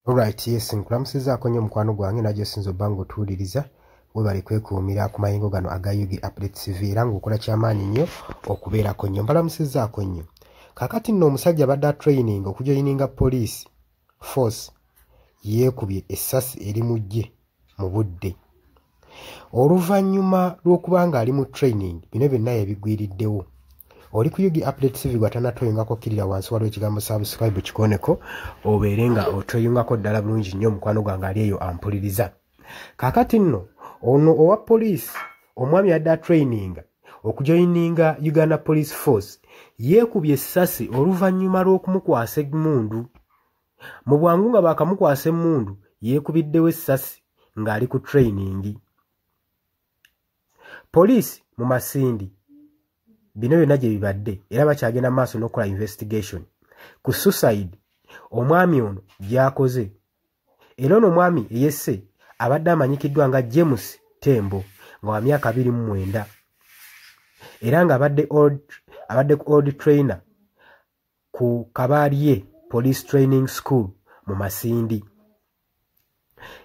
Alright, yes, nkulamusizaako nnyo mukwano gwange najjo sinzo bango tuwuliriza webali kwekuumira ku mayingo gano aga Yugi Update TV era ng'okola kyamaanyi nnyo okubeerako nnyo. Mbalamusizaako nnyo. Kaakati nno omusajja abadde training okujoyininga police force yeekubye essasi eri mu ggye mu budde. Oluvannyuma lw'okuba ng'ali mu training bino byonna yabigwiriddewo. Oli ku Yugi Update TV gwatanatoyingako kirira wansi waliwo ekigambo subscribe kikoneko obeere nga otoyingako ddala bulungi nnyo mukwano gwange ali eyo ampuliriza. Kaakati nno ono owa police omwami yadde training okujoyininga Uganda Police Force yeekubye essasi oluvannyuma lw'okumukwasa emmundu. Mu bwangu nga baakamukwasa emmundu yeekubiddewo essasi ng'ali ku training. Police mu Masindi bino byonna gye bibadde era bakyagenda maaso n'okukola investigation ku suicide omwami ono gy'akoze. Era ono omwami eyesse abadde amanyikiddwa nga James Tembo nga wa myaka 29 era nga abadde ku old trainer ku Kabalye Police Training School mu Masindi.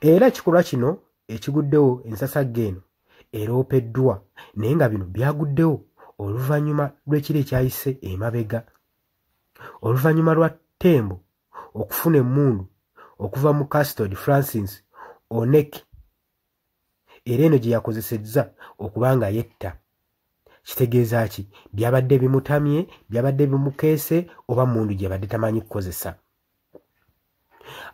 Era ekikolwa kino ekiguddewo ensasagge eno eroopeddwa naye nga bino byaguddewo oluvannyuma lw'ekiro ekyayise emabega. Oluvannyuma lwa Tembo okufuna emmundu okuva mu custody Francis Oneki era eno gye yakozesezza okuba nga yetta. Kitegeeza ki? Byabadde bimutamye, byabadde bimukeese oba mmundu gye badde tamanyi kukozesa.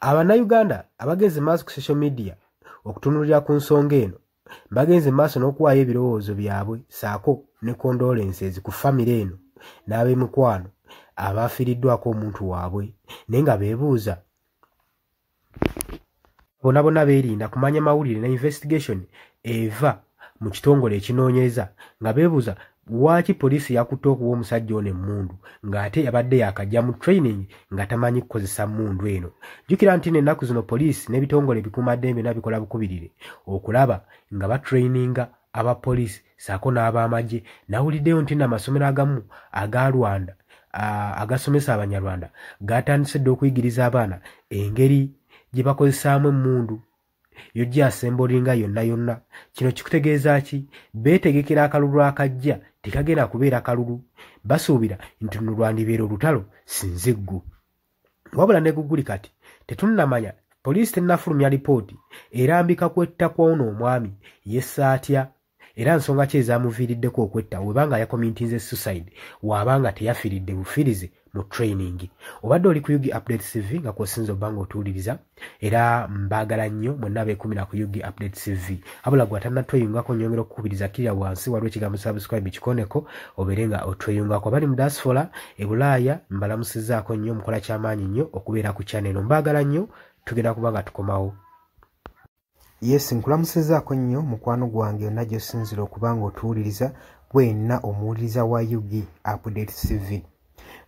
Abannayuganda abagenze maaso ku social media okutunuulira ku nsonga eno bagenze maaso n'okuwaayo ebirowoozo byabwe saako ne condolences ku famire eno n'ab'emikwano abaafiiriddwako omuntu waabwe naye nga beebuuza bonna bonna beerinda kumanya mawulire na investigation eva mu kitongole ekinoonyereza nga beebuuza lwaki poliisi yakutte okuwa omusajja ono emmundu ng'ate yabadde yakajja mu training nga tamanyi kukozesa mmundu eno. Jjukira nti n'ennaku zino poliisi n'ebitongole ebikuumaddembe n'abikola bukubirire okulaba nga batraininga abapoliisi saako n'ab'amagye. Nawuliddeyo nti n'amasomero agamu aga Rwanda agasomesa Abanyarwanda gatandise dde okuyigiriza abaana engeri gye bakozesaamu emmundu yojja asembolinga yonna yonna. Kino kikutegeeza ki? Beetegekera akalulu akajja tekagenda kubeera kalulu. Basuubira nti luno lwandibeera olutalo sinziggu. Wabula ne Guguli kati tetunnamanya poliisi tennafulumya lipooti erambika kwetta kw'ono omwami yessa atya era nsonga ki ezaamuviiriddeko okwetta webanga yakomintinze suicide waabanga teyafiiridde bufiirizi mu training. Obadde oli ku Yugi Update TV nga kw'osinza obbanga otuwuliriza era mbaagala nnyo mwenna abeekumira ku Yugi Update TV. Abula gwe atannatweyungako nnyongera okukubiriza kirya wansi waliwo ekigambo subscribe kikoneko obeere nga otweyungako. Abali mu diaspora e Bulaaya mbalamusizaako nnyo mukola kyamaanyi nnyo okubeera ku channel. Mbaagala nnyo tugenda kuba nga tukomawo. Yes, nkulamusizaako nnyo mukwano gwange yonna gy'osinzira okuba nga otuwuliriza bwenna omuwuliriza wa Yugi Update TV.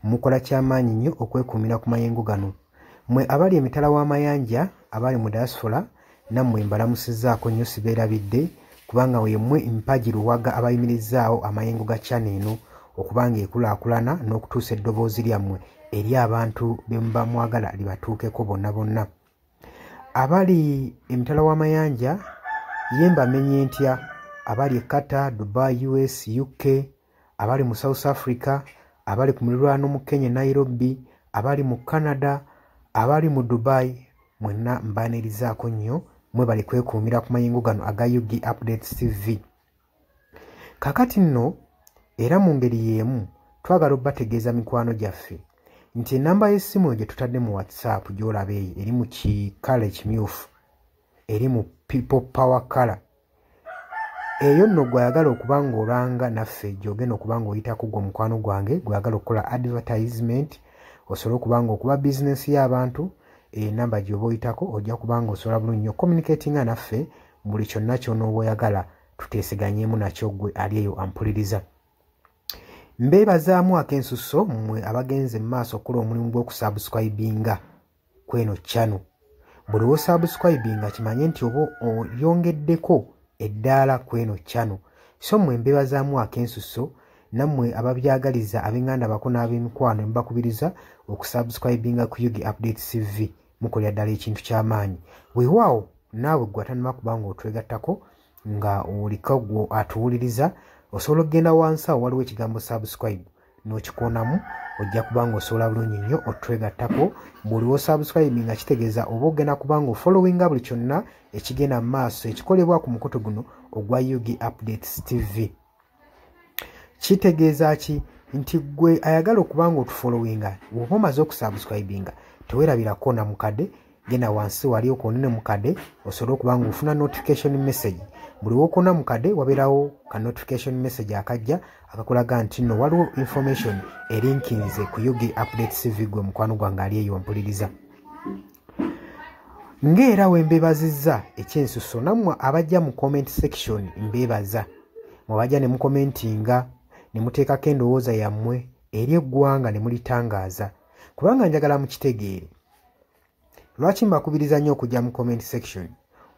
Mukola kyamaanyi nnyo okwekuumira ku mayengo gano. Mmwe abali emitala w'amayanja abali mu diaspora nammwe mbalamusizaako nnyo sibeerabidde kubanga yemmwe mpagi luwaga abayimirizzaawo amayengo ga channel eno okuba nga ekulaakulana n'okutuusa eddoboozi lyammwe eri abantu be muba mwagala libatuukeko bonna bonna. Abali emitala w'amayanja ye mbamenye ntya abali e Qatar, Dubai, US, UK, abali mu South Africa, abali ku muliraano mu Kenya, Nairobi, abali mu Canada, abali mu Dubai, mwenna mbaanirizaako nnyo mwe bali kwekuumira ku mayingo gano aga Yugi Update TV. Kakati nno era mu ngeri y'emu twagala obbategeeza mikwano gyaffe nti enamba y'essimu gye tutadde mu WhatsApp gy'olaba eyo eri mu kikala ekimyufu eri mu people power color eyo nno gwayagala okuba ng'olanga naffe gy'ogenda okuba ng'oyitako gwe mukwano gwange gwayagala okukola advertisement osobola okuba ng'okuba bizinesi y'abantu enamba gy'oba oyitako ojja kuba ng'osobola bulungi nnyo communicatinga naffe buli kyonna ky'onooba oyagala tuteeseganyeemu nakyo gwe ali eyo ampuliriza. Mbeebazaamu ak'ensusso mmwe abagenze mu maaso okukola omulimu gw'okusubscribinga kweno channel. Buli w'osubscribinga kimanye nti oba oyongeddeko eddaala kweno channel. So mmwe mbeebazaamu ak'ensusso nammwe ababyagaliza ab'enganda bako n'ab'emikwano mbakubiriza okusubscribinga ku Yugi Update TV mukolera ddala ekintu ky'amaanyi. Weewaawo naawe gwe atanema kubanga otwegattako nga oliko gwo atuwuliriza, osobola okugenda wansi awo waliwo ekigambo subscribe n'okikonamu, ojja kubanga osobola bulungi nnyo otwegattako. Buli wosubscribe nga kitegeeza oba ogenda kubanga ofollowinga buli kyonna ekigenda mu maaso ekikolebwa ku mukutu guno ogwa UG Updates TV. Kitegeeza ki? Nti gwe ayagala okubanga otufollowinga, bw'oba omaze okusubscribinga teweerabirako na mukadde, genda wansi wali okoonene mukadde osobola okubanga ofuna notification message. Buli wokona mukadde wabeerawo ka notification message akajja akakulaga nti nno waliwo information erinkinze ku UG Updates TV gwe mukwano gwange ali eyo mpuliriza. Ng'era we mbebazizza ekyensuso nammwe abajja mu comment section mbebaza. Mwabajja ne mukomentinga ne muteekako endowooza yammwe eri eggwanga ne mulitangaaza. Kubanga njagala mukitegeere. Lwaki mbakubiriza nnyo okujja mu comment section?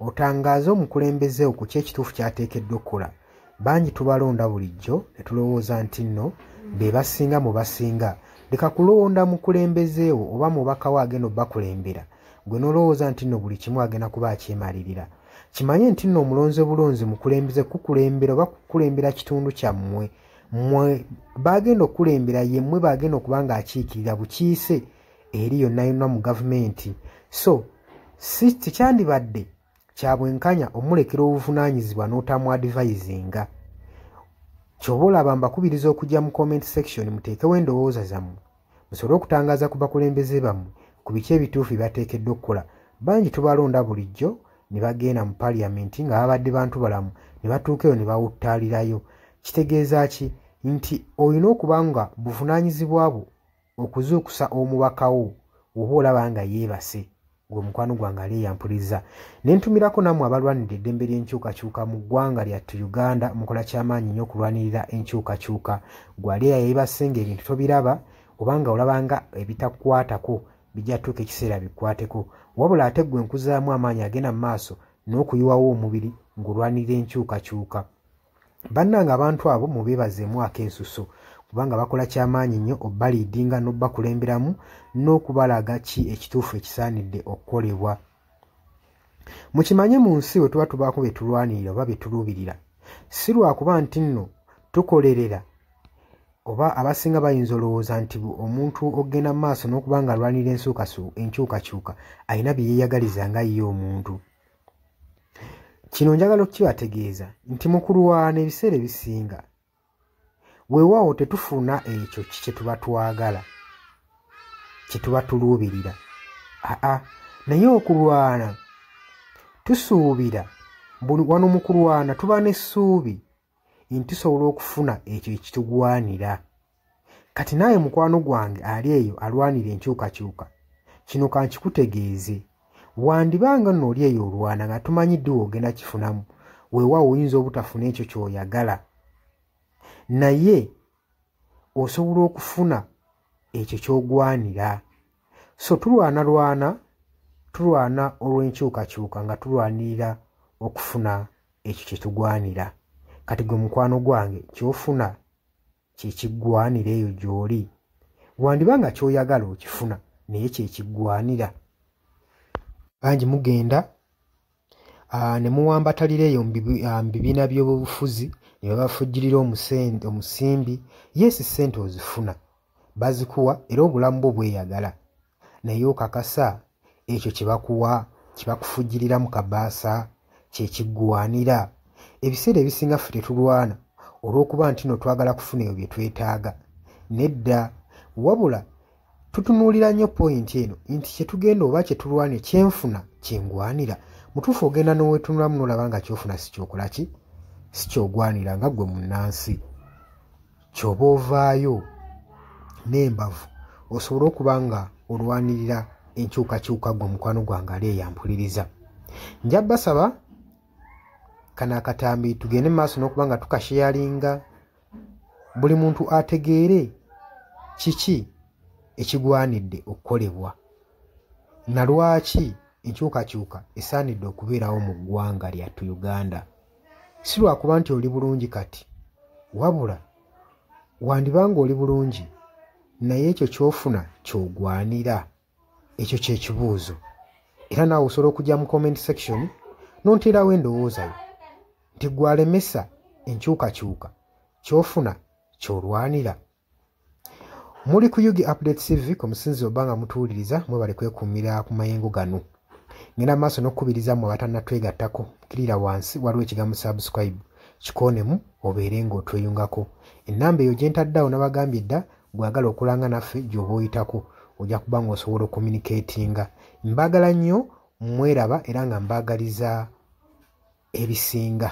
Otangaaze omukulembeze ku ky'ekituufu ky'ateekeddwa okukola. Bangi tubalonda bulijjo ne tulowooza nti nno be basinga mu basinga. Leka kulonda mukulembeze wo oba mubaka wo agenda obbakulembera. Gwe n'olowooza nti nno buli kimu agenda kuba akyemalirira. Kimanye nti nno omulonze bulonzi mukulembeze kukulembera oba kukulembera kitundu kyammwe. Mmwe bagenda okukulembera yemmwe bagenda okuba nga akiikirira bukiise eri yonna yonna mu gavumenti. So si kyandibadde kya bwenkanya omulekera obuvunaanyizibwa n'otamu advisinga. Ky'oba olaba mbakubiriza okujja mu comment section muteekewo endowooza zammwe musobole okutangaaza ku bakulembeze bammwe ku biki ebituufu bye bateekeddwa okukola. Bangi tubalonda bulijjo ne bagenda mu parliament nga babadde bantu balamu ne batuuka eyo ne bawuttaalirayo. Kitegeeza ki? Nti olina okuba nga buvunaanyizibwa bwo okuzuukusa omubaka wo oba olaba nga yeebase. Gwe mukwano gwange ali eyampuliriza. Ne ntumirako nammwe abalwanira eddembe ly'enkyukakyuka mu ggwanga lyattu Uganda mukola ky'amaanyi nnyo okulwanirira enkyukakyuka. Gwe ali yeebase ng'ebintu tobiraba obanga olabanga ebitakukwatako bijja tuuka ekiseera bikwateko. Wabula ate gwe nkuzaamu amaanyi agenda mu maaso n'okuyiwawo omubiri ng'olwanirira enkyukakyuka. Bannange abantu abo mubeebazeemu ak'ensuso kubanga bakola ky'amaanyi nnyo obbaliidinga n'obbakulemberamu n'okubalaga ki ekituufu ekisaanidde okukolebwa. Mukimanye mu nsi bwe tuba tubaako bye tulwanirira oba bye tuluubirira, si lwakuba nti nno tukolerera oba abasinga bayinza olowooza nti omuntu ogenda mu maaso n'okuba nga alwanirira enkyukakyuka alina bye yeeyagaliza nga ye omuntu. Kino njagala okukibategeeza nti mu kulwana ebiseera ebisinga weewaawo tetufuna ekyo kye tuba twagala, kye tuba tuluubirira. Naye okulwana tusuubira, wano mu kulwana tuba n'essuubi nti tusobola okufuna ekyo ekitugwanira. Kati naawe mukwano gwange ali eyo alwanira enkyukakyuka, kino kankikutegeeze. Wandibanga nno oli eyo olwana nga tumanyiddwe ogenda kifunamu, weewaawo oyinza obutafuna ekyo ky'oyagala, naye osobola okufuna ekyo ky'ogwanira. So tulwana olw'enkyukakyuka nga tulwanirira okufuna ekyo kye tugwanira. Kati gwe mukwano gwange ky'ofuna kye kiggwanira eyo gy'oli. Wandibanga ky'oyagala okifuna naye kye kiggwanira. Bangi mugenda ne muwambatalira eyo mu bibiina by'obufuzi ne babafujjirira omusimbi. Yesi ssente ozifuna bazikuwa era obulamu bwo bweyagala, naye okakasa ekyo kye bakuwa kye bakufujjirira mu kabaasa kye kiggwanira. Ebiseera ebisinga ffe tetulwana olw'okuba nti nno twagala kufuna ebyo bye twetaaga. Nedda, wabula tutunuulira nnyo pointi eno nti kye tugenda oba kye tulwana kyenfuna kyengwanira. Mutuufu ogenda n'oweetunulamu n'olaba nga kyofuna si kyokola ki, si kyogwanira nga gwe munnansi. Ky'oba ovaayo n'embavu osobola okuba nga olwanirira enkyukakyuka gwe mukwano gwange ali eyampuliriza. Nja basaba kano akatambi tugende maaso n'okuba nga tukasheyalinga, buli muntu ategeere kiki ekigwanidde okukolebwa na lwaki enkyukakyuka esaanidde okubeerawo mu ggwanga lyattu Uganda. Si lwakuba nti oli bulungi kati, wabula wandibanga oli bulungi naye ekyo ky'ofuna ky'ogwanira. Ekyo kye kibuuzo. era naawe osobola okujja mu comment section n'onteerawo endowooza yo nti gwalemesa enkyukakyuka ky'ofuna ky'olwanira. Muli ku Yugi Update TV ku musinzi oba nga mutuwuliriza mwebale kwekuumira ku mayengo gano. Ngenda maaso n'okukubiriza mmwe abatannatwegattako kirira wansi waliwo ekigambo subscribe kikonemu obeere ng'otweyungako. Ennamba eyo gye ntaddeawo nabagambye dda gwagala okulanga naffe gy'oba oyitako ojja kuba ng'osobola okommunikatinga. Mbaagala nnyo mweraba era nga mbaagaliza ebisinga.